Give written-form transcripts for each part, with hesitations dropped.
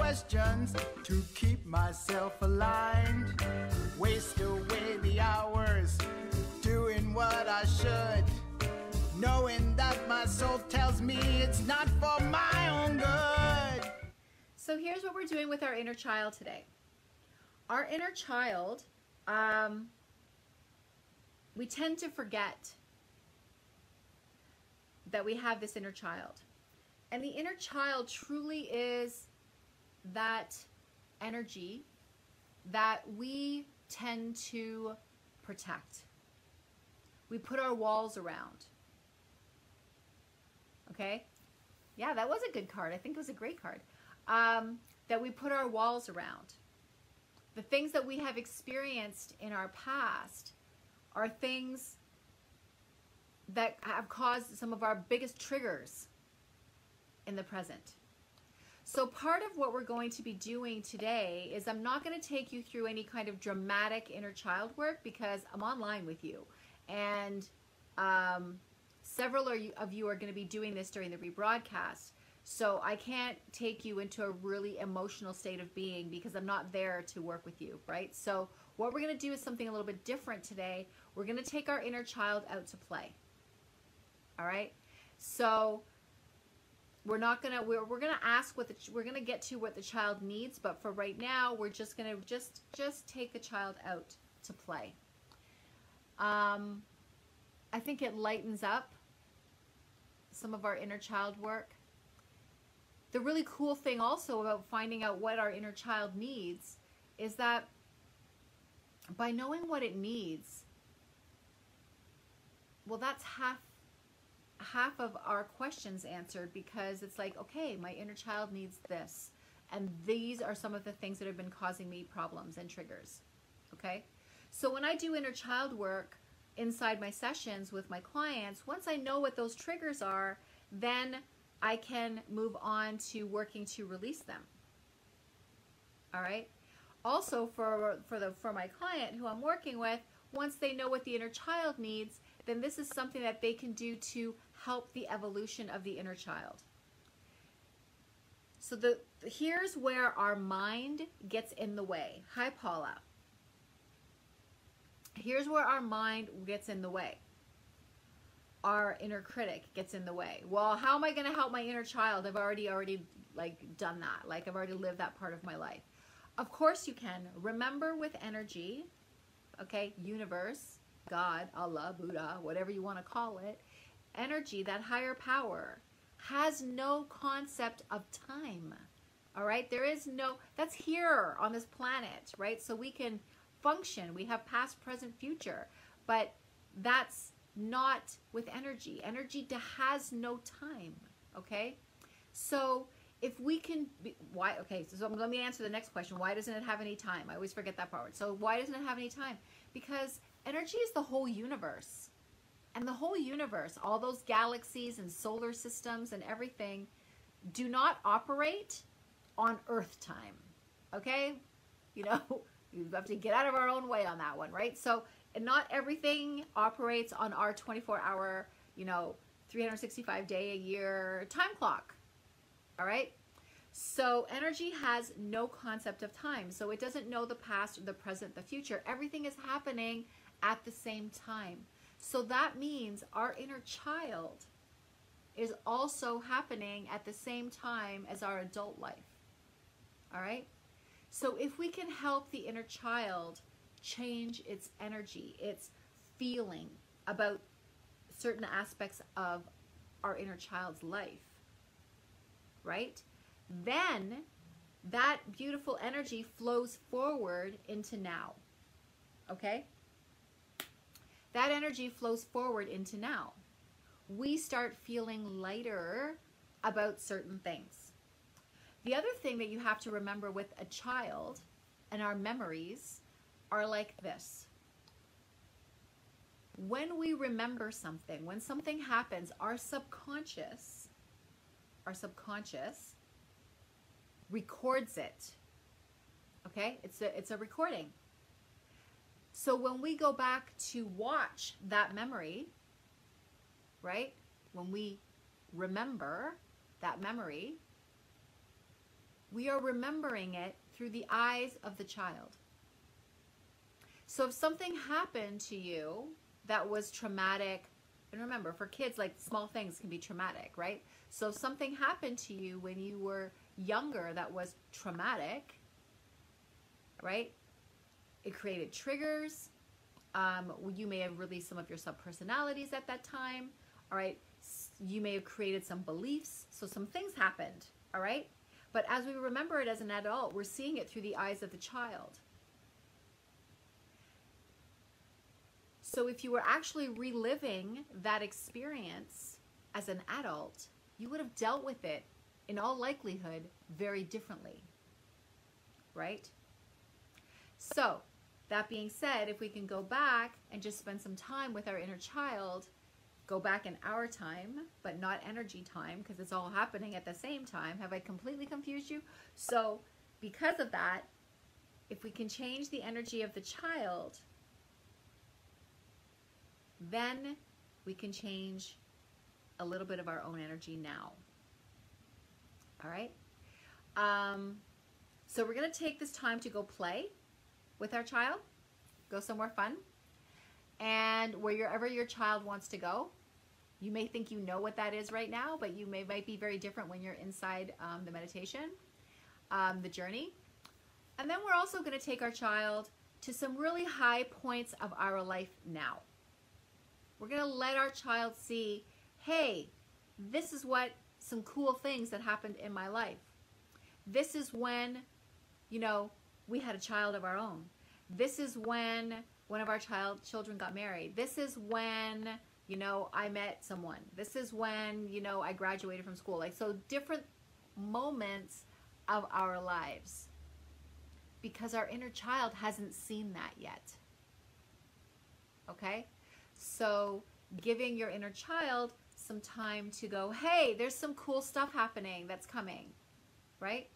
questions to keep myself aligned. Waste away the hours doing what I should, knowing that my soul tells me it's not for my own good. So here's what we're doing with our inner child today. Our inner child, we tend to forget that we have this inner child. And the inner child truly is that energy that we tend to protect. We put our walls around. Okay? Yeah, that was a good card. I think it was a great card. That we put our walls around. The things that we have experienced in our past are things that have caused some of our biggest triggers in the present. So part of what we're going to be doing today is I'm not going to take you through any kind of dramatic inner child work because I'm online with you. And several of you are going to be doing this during the rebroadcast. So I can't take you into a really emotional state of being because I'm not there to work with you, right? So what we're going to do is something a little bit different today. We're going to take our inner child out to play. All right? So we're not going to, we're going to ask what we're going to get to what the child needs, but for right now, we're just going to just take the child out to play. I think it lightens up some of our inner child work. The really cool thing also about finding out what our inner child needs is that by knowing what it needs, well, that's half of our questions answered, because it's like, okay, my inner child needs this, and these are some of the things that have been causing me problems and triggers. Okay, so when I do inner child work inside my sessions with my clients, once I know what those triggers are, then I can move on to working to release them. All right. Also, for my client who I'm working with, once they know what the inner child needs, then this is something that they can do to help the evolution of the inner child. So here's where our mind gets in the way. Hi, Paula. Here's where our mind gets in the way. Our inner critic gets in the way. Well, how am I going to help my inner child? I've already like done that. Like I've already lived that part of my life. Of course you can. Remember, with energy, okay, universe, God, Allah, Buddha, whatever you want to call it, energy, that higher power, has no concept of time. All right? There is no, that's here on this planet, right? So we can function. We have past, present, future. But that's not with energy. Energy has no time, okay? So if we can be, why, okay, so let me answer the next question. Why doesn't it have any time? I always forget that part. So why doesn't it have any time? Because energy is the whole universe. And the whole universe, all those galaxies and solar systems and everything, do not operate on Earth time, okay? You know, you have to get out of our own way on that one, right? So, and not everything operates on our 24-hour, 365-day-a-year time clock, all right? So energy has no concept of time. So it doesn't know the past, the present, the future. Everything is happening at the same time. So that means our inner child is also happening at the same time as our adult life, all right? So if we can help the inner child change its energy, its feeling about certain aspects of our inner child's life, right? Then that beautiful energy flows forward into now, okay? That energy flows forward into now. We start feeling lighter about certain things. The other thing that you have to remember with a child and our memories are like this. When we remember something, when something happens, our subconscious records it. Okay? It's a recording. So when we go back to watch that memory, right? When we remember that memory, we are remembering it through the eyes of the child. So if something happened to you that was traumatic, and remember, for kids, like small things can be traumatic, right? So if something happened to you when you were younger that was traumatic, right? It created triggers. You may have released some of your subpersonalities at that time, all right? You may have created some beliefs, so some things happened, all right? But as we remember it as an adult, we're seeing it through the eyes of the child. So if you were actually reliving that experience as an adult, you would have dealt with it, in all likelihood, very differently, right? So, that being said, if we can go back and just spend some time with our inner child, go back in our time, but not energy time, because it's all happening at the same time. Have I completely confused you? So, because of that, if we can change the energy of the child, then we can change a little bit of our own energy now. All right? So we're going to take this time to go play with our child, go somewhere fun, and wherever your child wants to go. You may think you know what that is right now, but you might be very different when you're inside the meditation, the journey. And then we're also going to take our child to some really high points of our life now. We're going to let our child see, hey, this is what some cool things that happened in my life. This is when, we had a child of our own. This is when one of our children got married. This is when, I met someone. This is when, I graduated from school. So different moments of our lives, because our inner child hasn't seen that yet. Okay? So giving your inner child some time to go, hey, there's some cool stuff happening that's coming, right?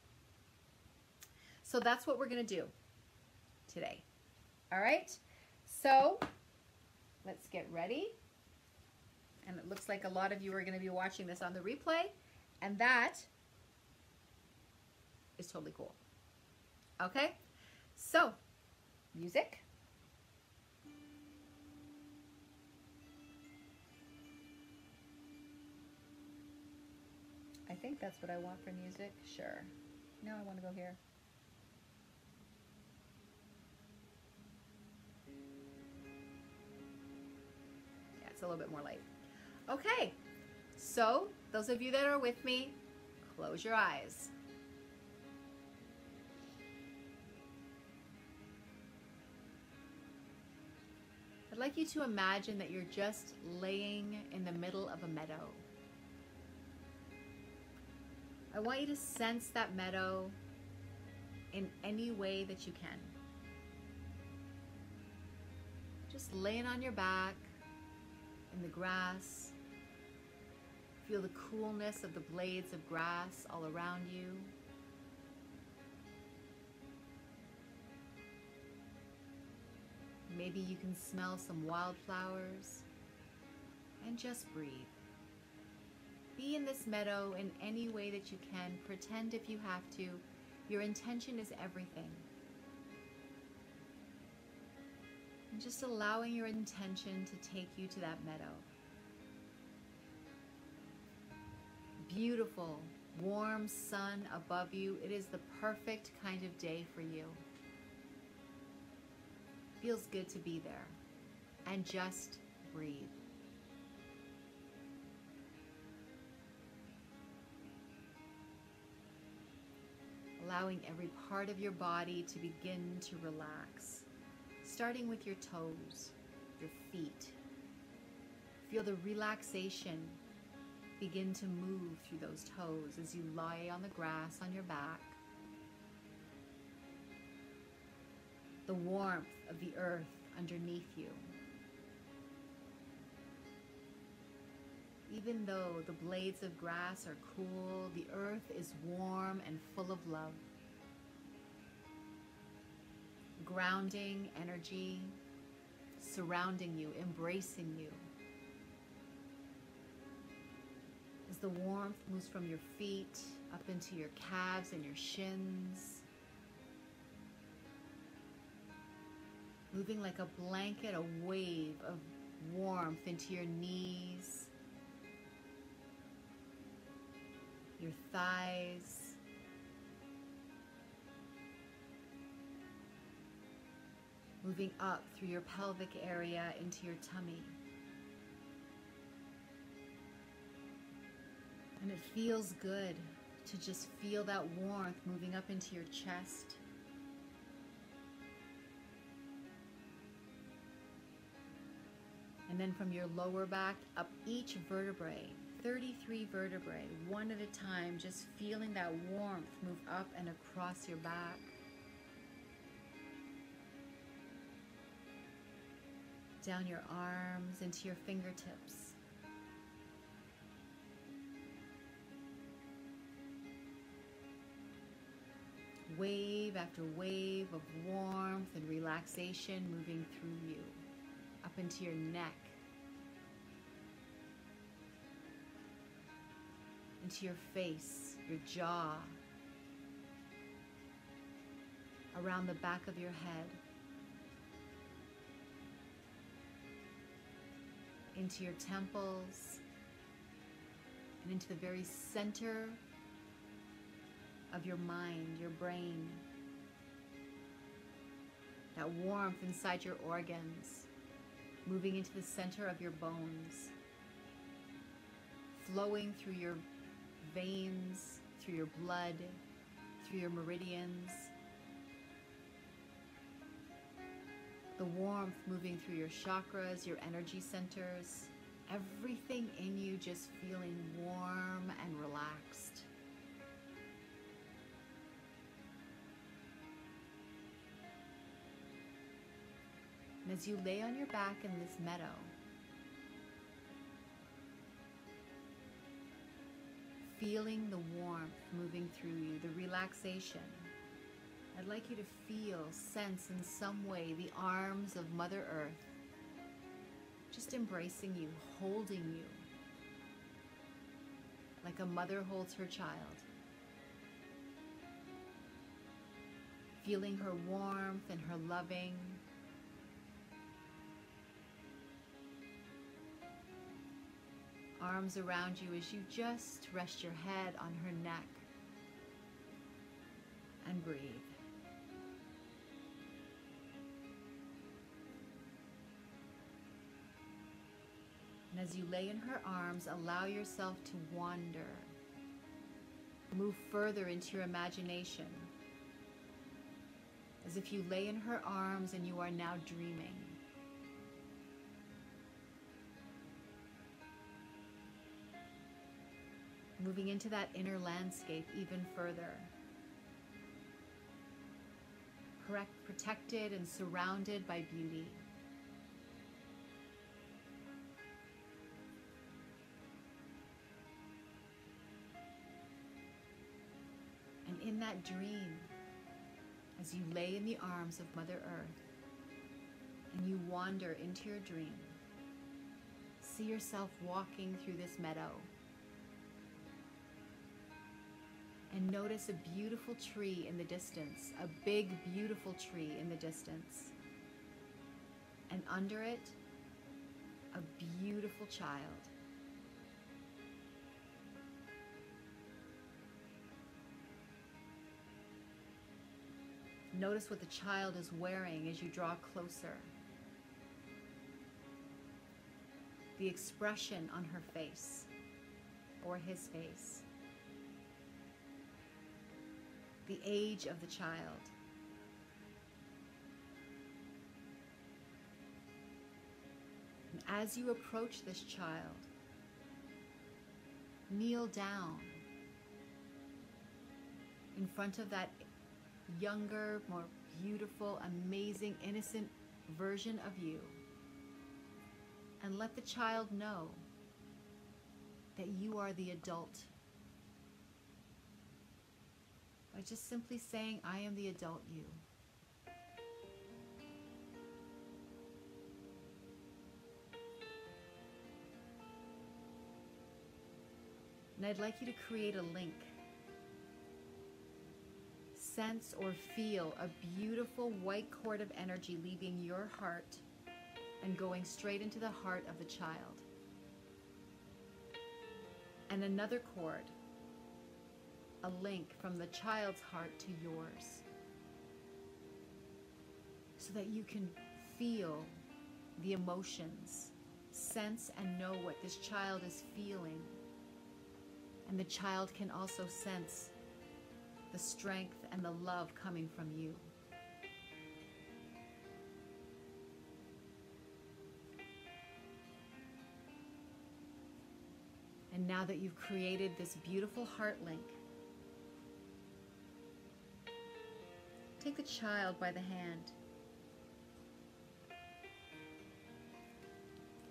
So that's what we're going to do today. All right? So let's get ready. And it looks like a lot of you are going to be watching this on the replay, and that is totally cool. Okay? So, music. I think that's what I want for music. Sure. No, I want to go here. Yeah, it's a little bit more light. Okay. So, those of you that are with me, close your eyes. I'd like you to imagine that you're just laying in the middle of a meadow. I want you to sense that meadow in any way that you can. Just laying on your back in the grass. Feel the coolness of the blades of grass all around you. Maybe you can smell some wildflowers, and just breathe. Be in this meadow in any way that you can. Pretend if you have to. Your intention is everything. And just allowing your intention to take you to that meadow. Beautiful, warm sun above you. It is the perfect kind of day for you. Feels good to be there. And just breathe. Allowing every part of your body to begin to relax. Starting with your toes, your feet. Feel the relaxation begin to move through those toes as you lie on the grass on your back. The warmth of the earth underneath you. Even though the blades of grass are cool, the earth is warm and full of love. Grounding energy surrounding you, embracing you. As the warmth moves from your feet up into your calves and your shins, moving like a blanket, a wave of warmth into your knees, your thighs, moving up through your pelvic area into your tummy. And it feels good to just feel that warmth moving up into your chest. And then from your lower back up each vertebrae, 33 vertebrae, one at a time, just feeling that warmth move up and across your back. Down your arms into your fingertips. Wave after wave of warmth and relaxation moving through you, up into your neck, into your face, your jaw, around the back of your head, into your temples, and into the very center of your mind, your brain. That warmth inside your organs, moving into the center of your bones, flowing through your veins, through your blood, through your meridians. The warmth moving through your chakras, your energy centers, everything in you just feeling warm and relaxed. And as you lay on your back in this meadow, feeling the warmth moving through you, the relaxation, I'd like you to feel, sense in some way the arms of Mother Earth just embracing you, holding you, like a mother holds her child. Feeling her warmth and her loving. Arms around you as you just rest your head on her neck and breathe. And as you lay in her arms, allow yourself to wander. Move further into your imagination, as if you lay in her arms and you are now dreaming. Moving into that inner landscape even further. Protected and surrounded by beauty. And in that dream, as you lay in the arms of Mother Earth and you wander into your dream, see yourself walking through this meadow. And notice a beautiful tree in the distance, a big, beautiful tree in the distance. And under it, a beautiful child. Notice what the child is wearing as you draw closer. The expression on her face, or his face. The age of the child. And as you approach this child, kneel down in front of that younger, more beautiful, amazing, innocent version of you, and let the child know that you are the adult. By just simply saying, I am the adult you. And I'd like you to create a link sense or feel a beautiful white cord of energy leaving your heart and going straight into the heart of the child. And another cord, a link from the child's heart to yours, so that you can feel the emotions, sense and know what this child is feeling. And the child can also sense the strength and the love coming from you. And now that you've created this beautiful heart link, take the child by the hand.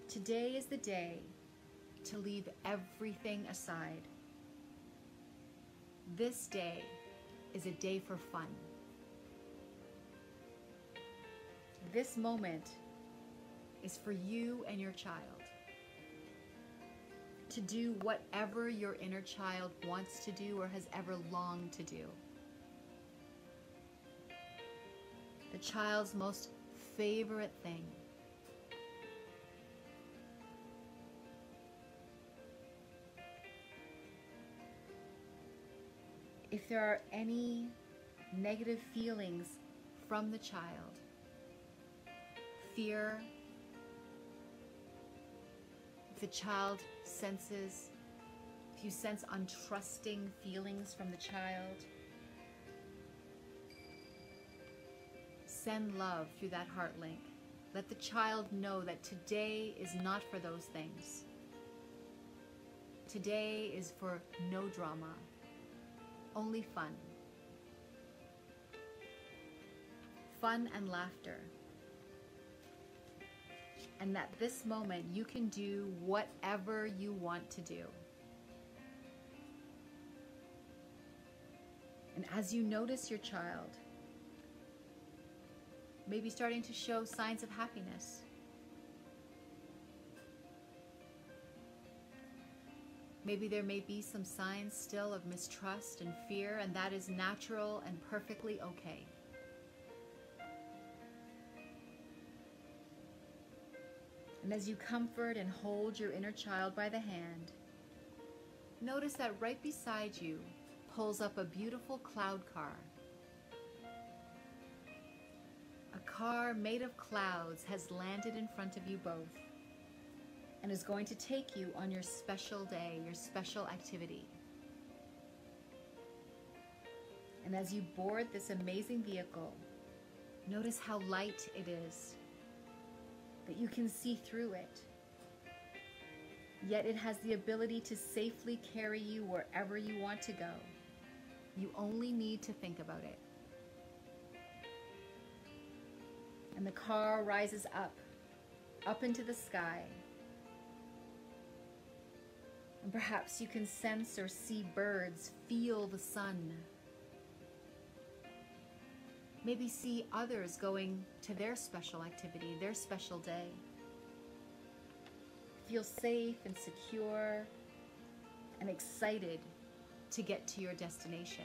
Today is the day to leave everything aside. This day is a day for fun. This moment is for you and your child to do whatever your inner child wants to do or has ever longed to do. The child's most favorite thing. If there are any negative feelings from the child, fear, if the child senses, if you sense untrusting feelings from the child, send love through that heart link. Let the child know that today is not for those things. Today is for no drama, only fun. Fun and laughter. And that this moment you can do whatever you want to do. And as you notice your child, maybe starting to show signs of happiness, maybe there may be some signs still of mistrust and fear, and that is natural and perfectly okay. And as you comfort and hold your inner child by the hand, notice that right beside you pulls up a beautiful cloud car. A car made of clouds has landed in front of you both and is going to take you on your special day, your special activity. And as you board this amazing vehicle, notice how light it is, that you can see through it. Yet it has the ability to safely carry you wherever you want to go. You only need to think about it. And the car rises up into the sky. And perhaps you can sense or see birds, feel the sun. Maybe see others going to their special activity, their special day. Feel safe and secure and excited to get to your destination.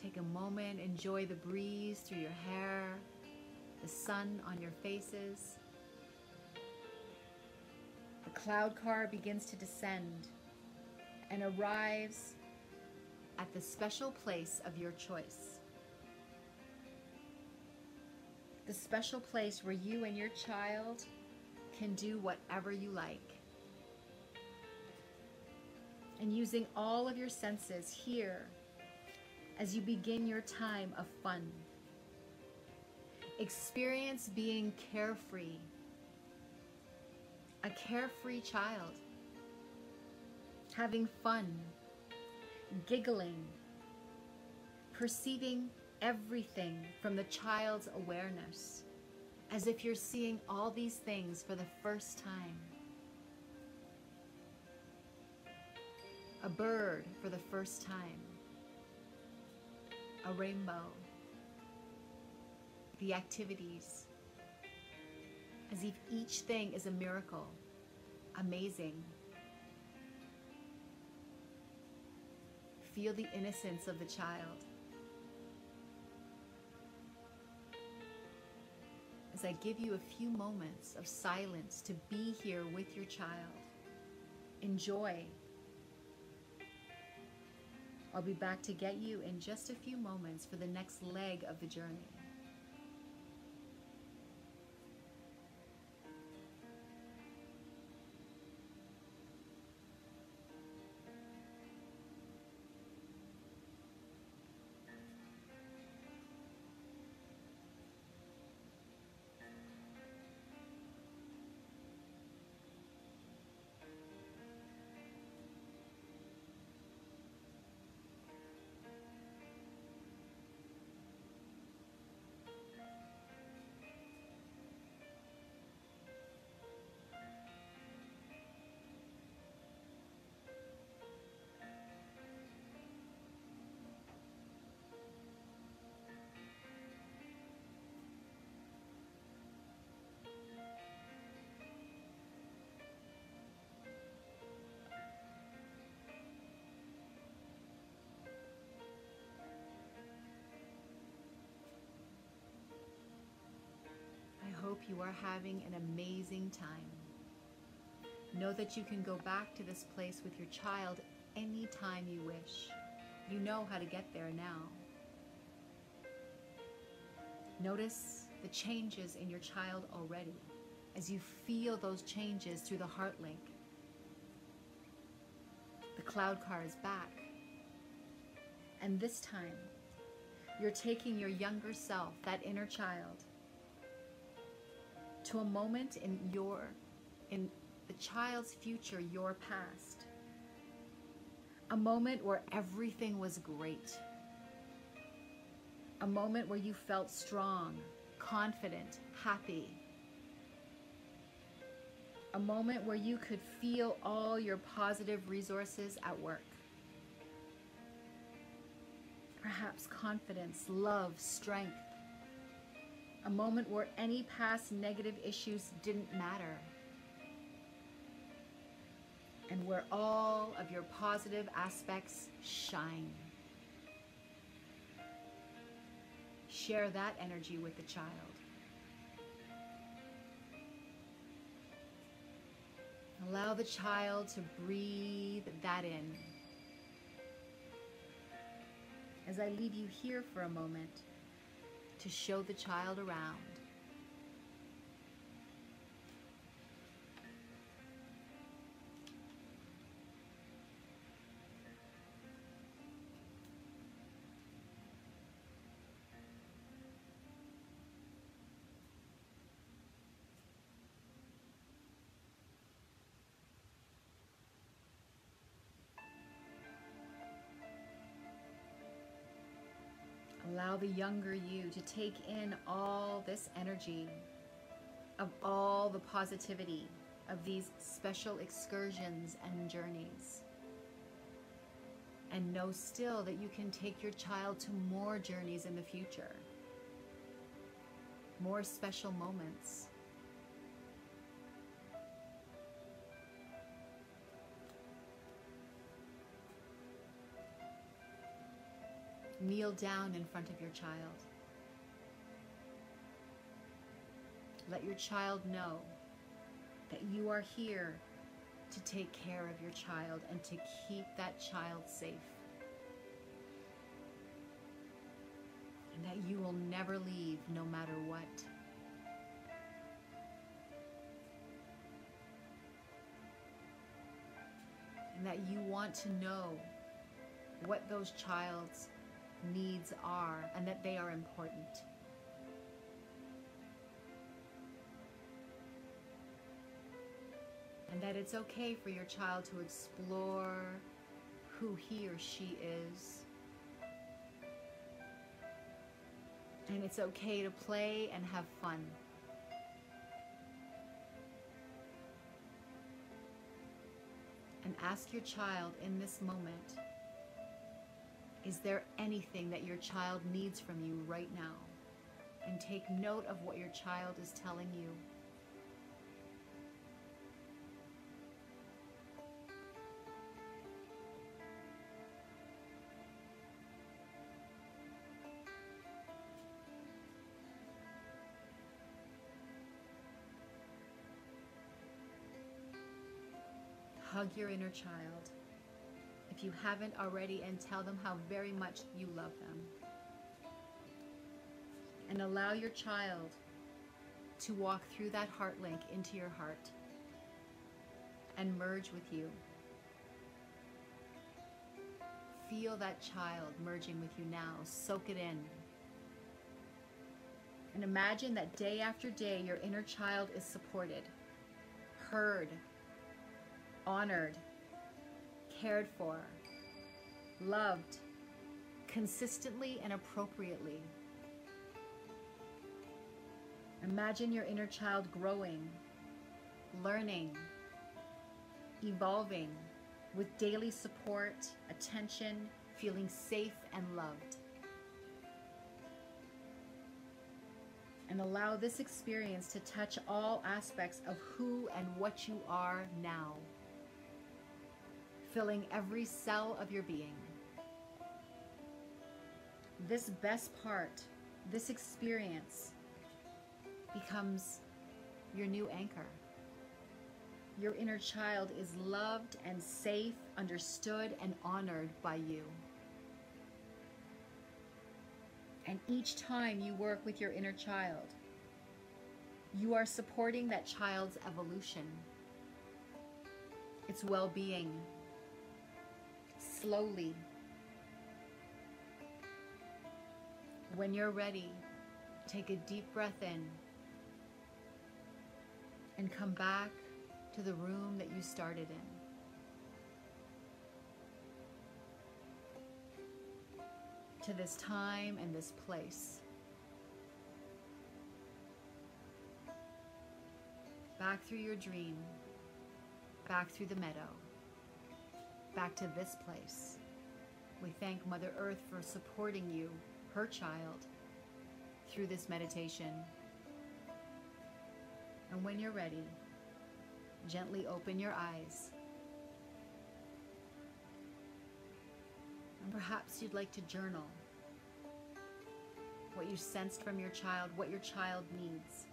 Take a moment, enjoy the breeze through your hair, the sun on your faces. The cloud car begins to descend and arrives at the special place of your choice. The special place where you and your child can do whatever you like. And using all of your senses here as you begin your time of fun. Experience being carefree, a carefree child, having fun, giggling, perceiving everything from the child's awareness, as if you're seeing all these things for the first time. A bird for the first time, a rainbow, the activities, as if each thing is a miracle, amazing. feel the innocence of the child. As I give you a few moments of silence to be here with your child, enjoy. I'll be back to get you in just a few moments for the next leg of the journey. I hope you are having an amazing time. Know that you can go back to this place with your child anytime you wish. You know how to get there now. Notice the changes in your child already as you feel those changes through the heart link. The cloud car is back. And this time, you're taking your younger self, that inner child, to a moment in the child's future, your past. A moment where everything was great. A moment where you felt strong, confident, happy. A moment where you could feel all your positive resources at work. Perhaps confidence, love, strength. A moment where any past negative issues didn't matter. And where all of your positive aspects shine. Share that energy with the child. Allow the child to breathe that in. As I leave you here for a moment to show the child around. Allow the younger you to take in all this energy of all the positivity of these special excursions and journeys. And know still that you can take your child to more journeys in the future, more special moments. Kneel down in front of your child. Let your child know that you are here to take care of your child and to keep that child safe. And that you will never leave no matter what. And that you want to know what those child's needs are and that they are important. And that it's okay for your child to explore who he or she is. And it's okay to play and have fun. And ask your child in this moment, is there anything that your child needs from you right now? And take note of what your child is telling you. Hug your inner child, if you haven't already, and tell them how very much you love them. And allow your child to walk through that heart link into your heart and merge with you. Feel that child merging with you now. Soak it in. And imagine that day after day, your inner child is supported, heard, honored, cared for, loved, consistently and appropriately. Imagine your inner child growing, learning, evolving with daily support, attention, feeling safe and loved. And allow this experience to touch all aspects of who and what you are now, filling every cell of your being. This best part, this experience, becomes your new anchor. Your inner child is loved and safe, understood and honored by you. And each time you work with your inner child, you are supporting that child's evolution, its well-being, slowly. When you're ready, take a deep breath in and come back to the room that you started in. To this time and this place. Back through your dream, back through the meadow, back to this place. We thank Mother Earth for supporting you, her child, through this meditation. And when you're ready, gently open your eyes. And perhaps you'd like to journal what you sensed from your child, what your child needs.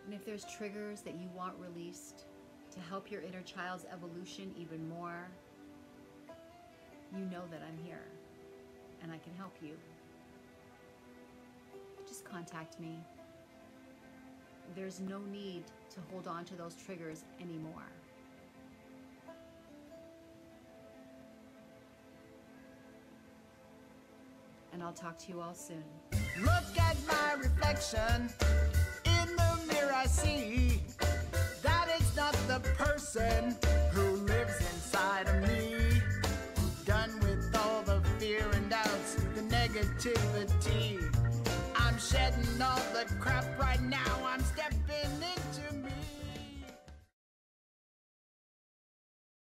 And if there's triggers that you want released to help your inner child's evolution even more, you know that I'm here and I can help you. Just contact me. There's no need to hold on to those triggers anymore. And I'll talk to you all soon. Look at my reflection. In the mirror I see that it's not the person who lives inside of me. Done with all the fear and doubts, the negativity.